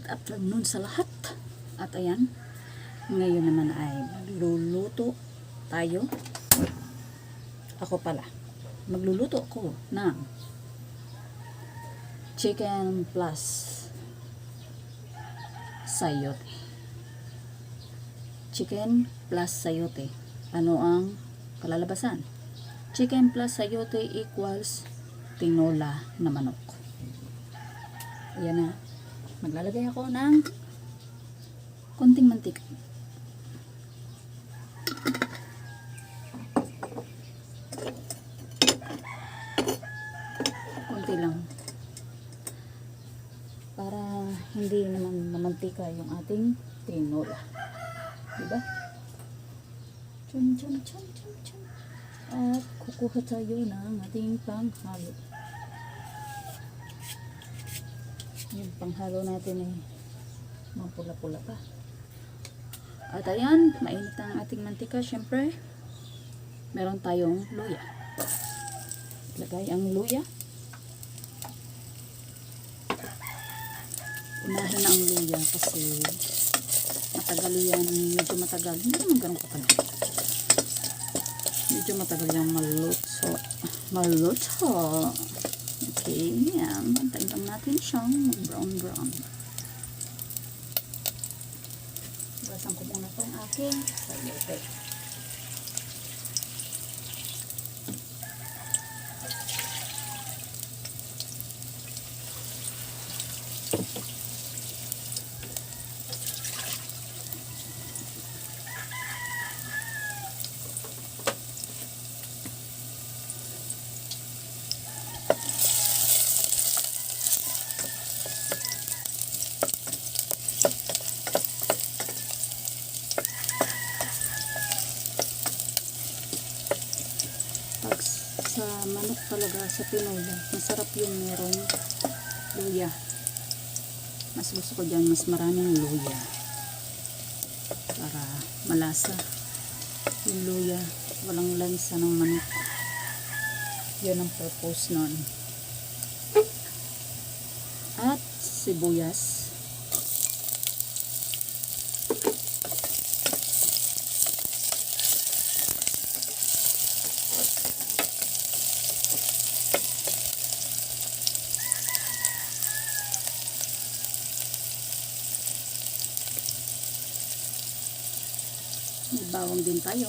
afternoon sa lahat. At ayan, ngayon naman ay magluluto tayo. Ako pala, magluluto ako ng chicken plus sayote. Chicken plus sayote. Ano ang kalalabasan? Chicken plus sayote equals tinola na manok. Ayan na. Maglalagay ako ng konting mantika. Konti lang. Para hindi naman mamantika yung ating tinola. Diba? Chum chum chum chum chum. At kukuha tayo ng ating panghalo. Yung panghalo natin ay mapula-pula pa. At ayan, mainit ang ating mantika. Syempre, meron tayong luya. Lagay ang luya. Unahin ang luya kasi matagal yan. Medyo matagal. Hindi naman ganun katagal. Medyo matagal yung maluto. Maluto. Okay, yan. Bantayin lang natin siyang brown. Basan ko muna itong aking sayote. Sa manok talaga, sa tinola, masarap yung merong luya. Mas gusto ko dyan, mas maraming luya. Para malasa yung luya. Walang lansa ng manok. Yan ang purpose nun. At sibuyas. May bawang din tayo.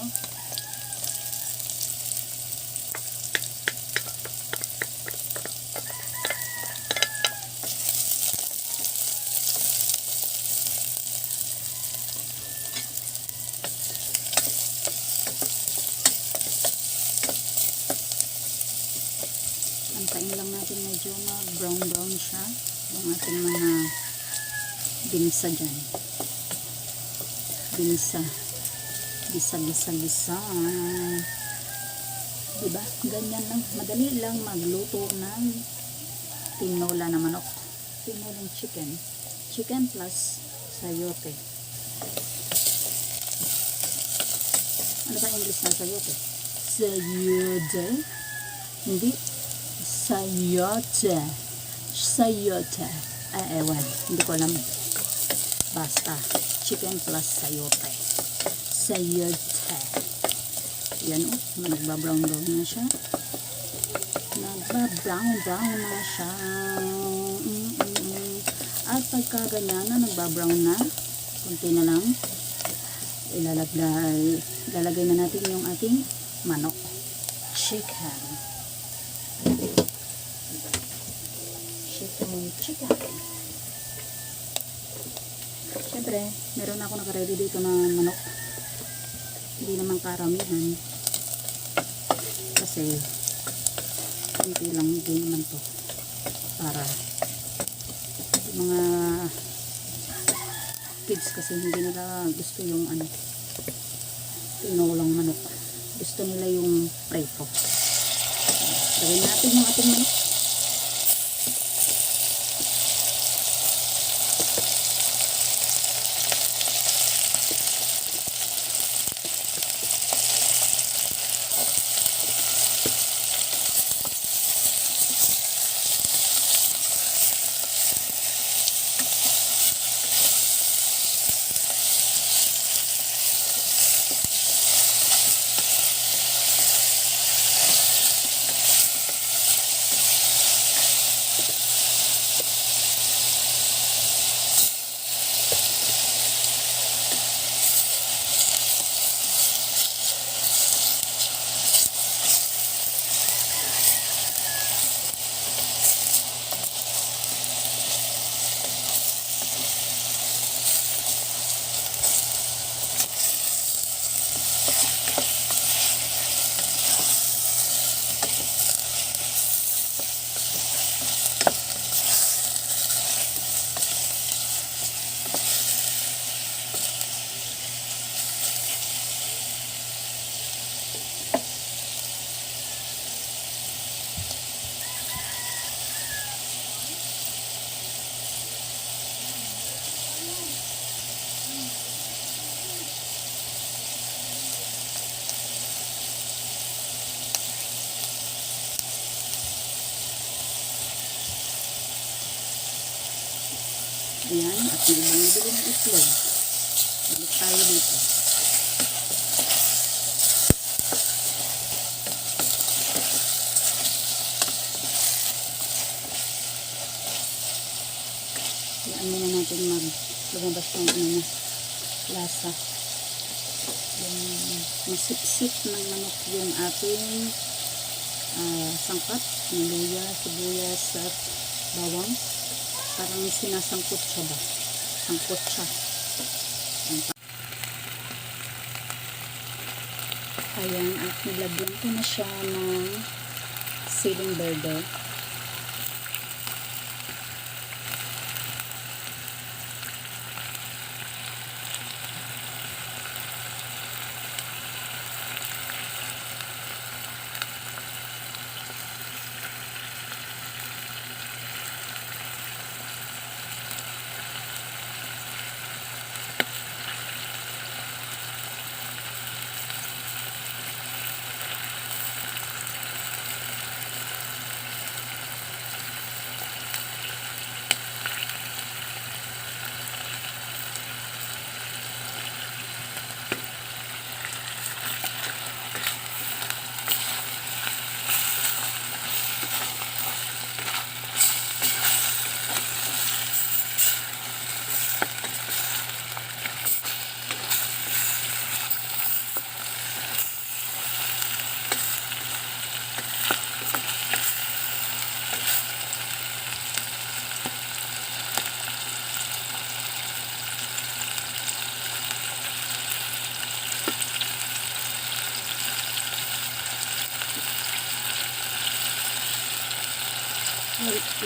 Antayin lang natin medyo brown siya. Yung ating mga ginisa dyan. Ginisa. Gisa. Diba? Ganyan lang. Madali lang magluto ng tinola na manok. Tinolang chicken. Chicken plus sayote. Ano ba English ng sayote? Sayote? Hindi. Sayote. Sayote. Ewan. Hindi ko alam. Basta. Chicken plus sayote. Sayote. Yan o. Nagbabrown na siya. Nagbabrown na siya. At pagka ganyan na nagbabrown na, konti na lang, ilalagay na natin yung ating manok. Chicken. Chicken. Siyempre, meron ako nakaready dito na manok. Hindi naman karamihan. Kasi, konti lang din naman to. Para, yung mga kids kasi hindi nila gusto yung tinolang manok. Gusto nila yung preto. Lagyan natin yung ating manok. Ayan, at may bumibili ng itlog. Balik tayo dito. Ayan muna natin lumabas yung ano na lasa. Yung masipsip ng manok yung ating sangkap, ng luya, sibuyas at bawang. Parang sinasangkot siya ba? Sangkot siya. Ayan, at nilagyan ko na siya ng siling verde.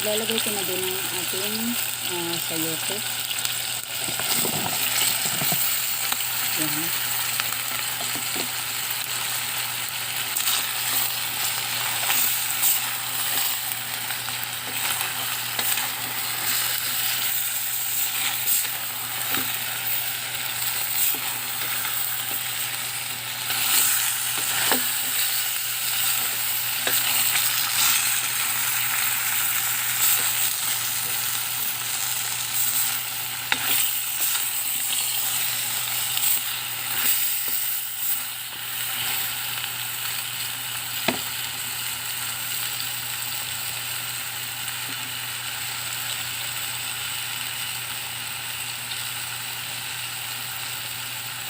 Ilalagay ko na din ang ating sayote. Yan.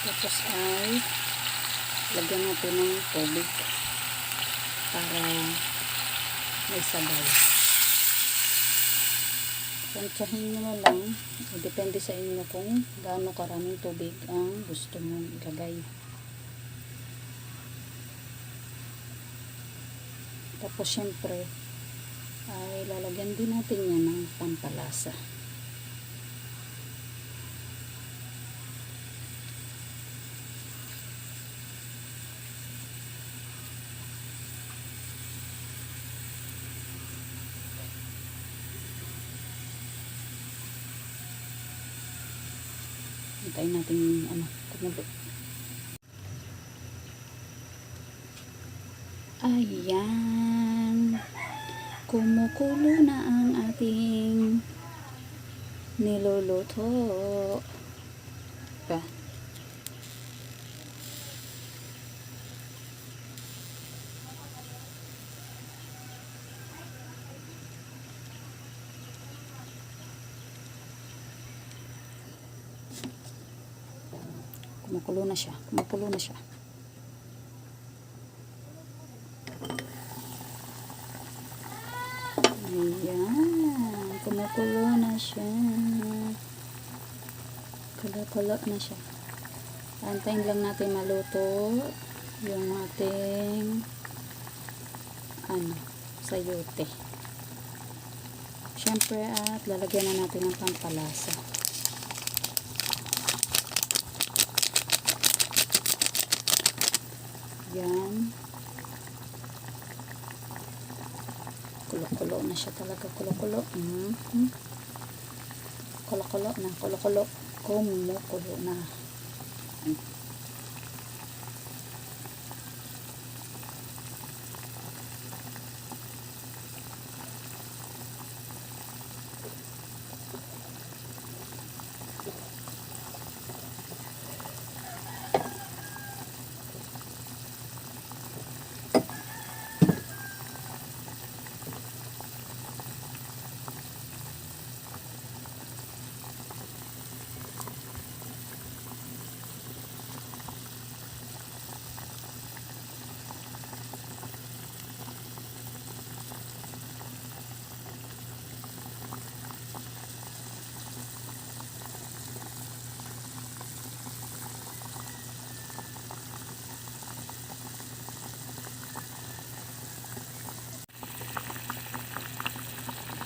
Tapos ay lagyan natin ng tubig para may sabaw. Tansyahin nyo na lang. Depende sa inyo kung gaano karaming tubig ang gusto mong ilagay. Tapos syempre ay lalagyan din natin yan ng pampalasa. Hintayin natin kumulo. Ayan. Kumukulo na ang ating niluluto. Pa. Kumukulo na siya. Kumukulo na siya. Ayan. Kumukulo na siya. Kulo-kulo na siya. Antayin lang natin maluto yung ating sayote. Siyempre at lalagyan na natin ng pampalasa. Yan. Kulo-kulo na siya talaga. Kulo-kulo. Kulo-kulo na. Kulo-kulo. Kumukulo na.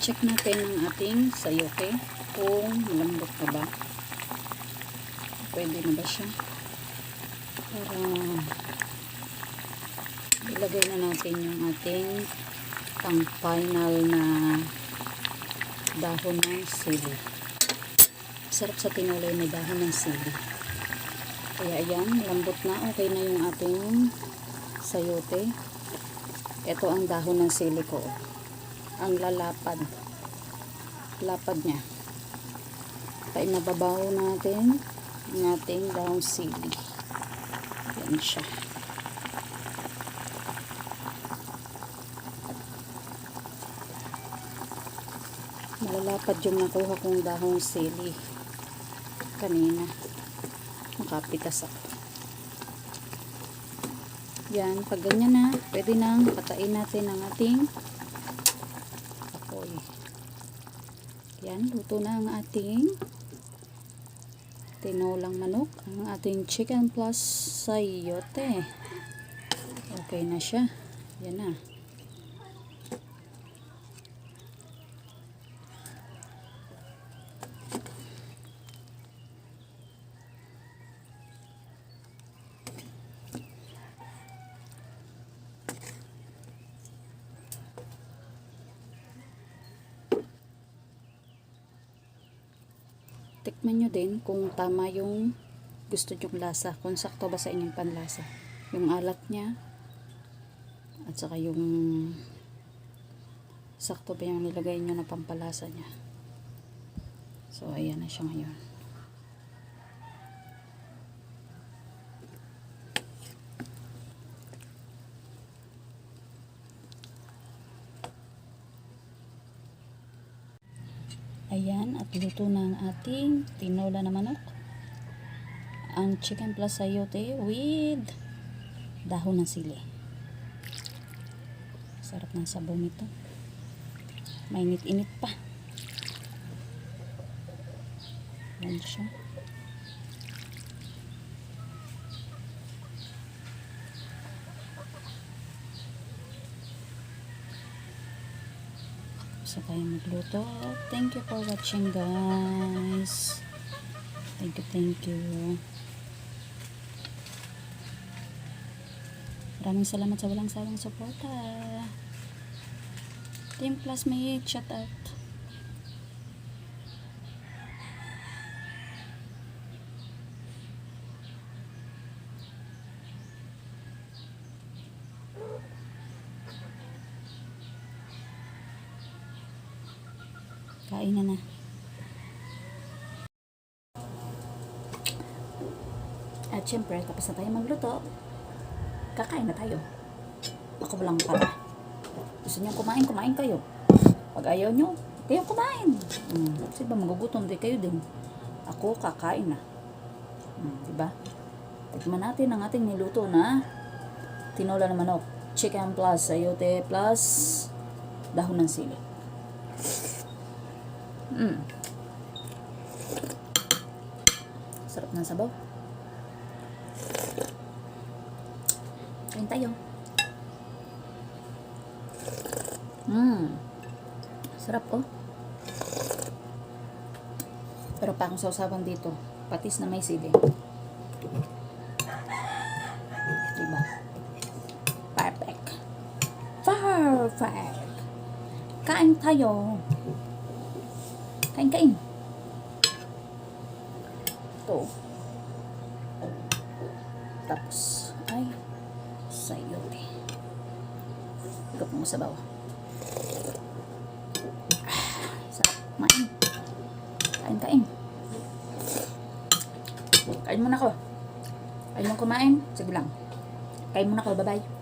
check natin ang ating sayote kung malambot pa ba. Pwede na ba siya? Para ilagay na natin yung ating pang final na dahon ng sili. Sarap sa tinulay na dahon ng sili. Kaya ayan, malambot na. Okay na yung ating sayote. Ito ang dahon ng sili ko. Ang lalapad. Lapad niya. Painababaw natin ang ating dahong sili. Yan siya. Malalapad yung nakuha kong dahong sili kanina. Makapitas ako. Yan, pag ganyan na, pwede nang patain natin ang ating apoy. Yan, luto na ang ating tinolang manok, ang ating chicken plus sayote. Okay na siya. Yan na. Tikman nyo din kung tama yung gusto nyong lasa, kung sakto ba sa inyong panlasa yung alat niya at saka yung sakto ba yung nilagay nyo na pampalasa niya. So ayan na siya ngayon. Ayan, at luto na ang ating tinola na manok. Ang chicken plus sayote with dahon ng sili. Sarap ng sabaw nito. Mainit-init pa. Ayan siya. So kayo magluto. Thank you for watching, guys. Thank you. Maraming salamat sa walang sawang suporta. Team Classmate, shout out. Kain na. At syempre, tapos na tayo magluto. Kakain na tayo. Ako lang pala. Gusto nyo kumain kayo. Pag ayaw nyo, kayo kumain. Kasi ba magugutom din kayo din. Ako kakain na. Diba? Tikman natin ang ating niluto na tinola na manok. Chicken plus sayote plus dahon ng sili. Sarap ng sabaw. Kain tayo. Sarap oh. Pero pa akong sausawan dito. Patis na may sili. Diba? Perfect. Kain tayo. Kain. Ito. Tapos, ay, sayote. Higap mo sa bawah. Sarap. Kain. Kain muna ko. Kain mo kumain. Sige lang. Kain muna ko. Bye-bye.